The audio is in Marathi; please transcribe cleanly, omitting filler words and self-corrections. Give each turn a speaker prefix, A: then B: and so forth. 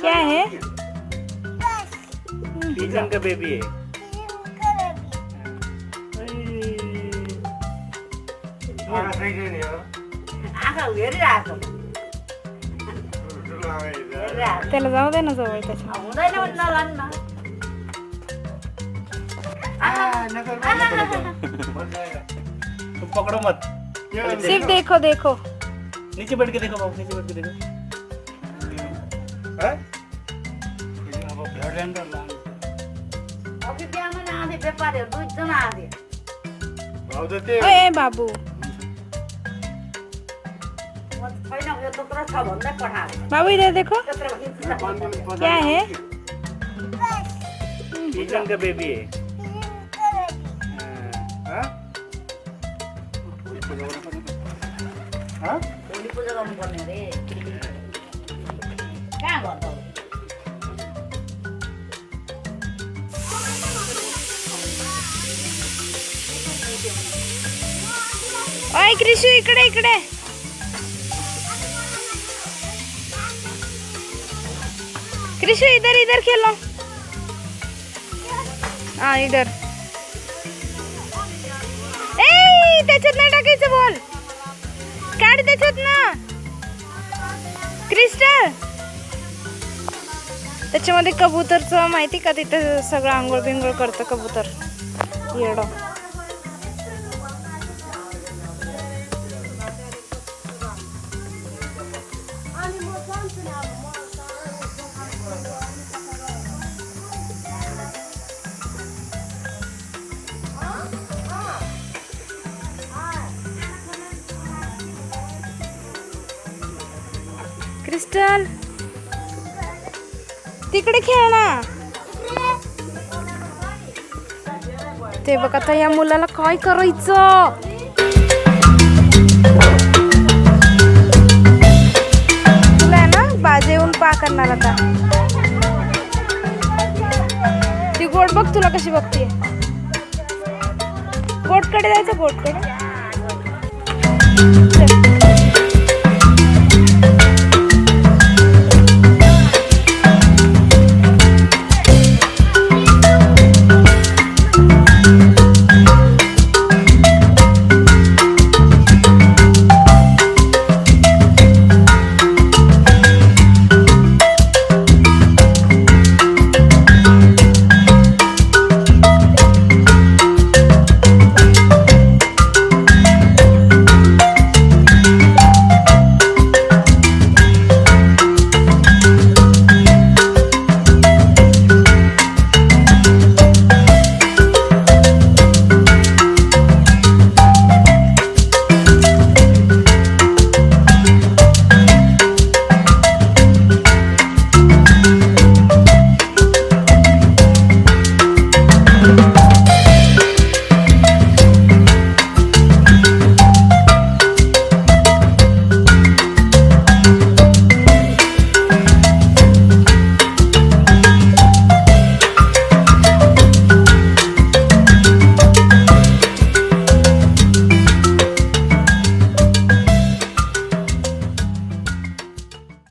A: क्या है?
B: पिजन का बेबी है।
A: त्याला जाऊ दे ना जवळ त्याच्या.
B: तुम पकड़ो मत।
A: सिर्फ देखो देखो.
B: नीचे बैठ के देखो बाबू, नीचे बैठ के देखो। हैं?
A: ए बाबू बाबू इधर देखो. क्या है?
B: पिजन का बेबी है। हाँ? हाँ?
A: ओय क्रिशू इकडे इकडे. क्रिशू इधर इधर खेलो. हाँ इधर. ए त्याच्यात नाही टाकायचं बॉल. काढ त्याच्यात ना क्रिस्टल. त्याच्यामध्ये कबूतरचं माहिती का, तिथे सगळं आंघोळ बिंघोळ करतं कबूतर. येडो. क्रिस्टल तिकडे खेळ ना. ते बघ आता या मुलाला काय करायचं. तुला आहे ना बाजे येऊन पा करणार आता. ती गोट बघ तुला कशी बघतीये. गोटकडे जायचं, गोटकडे.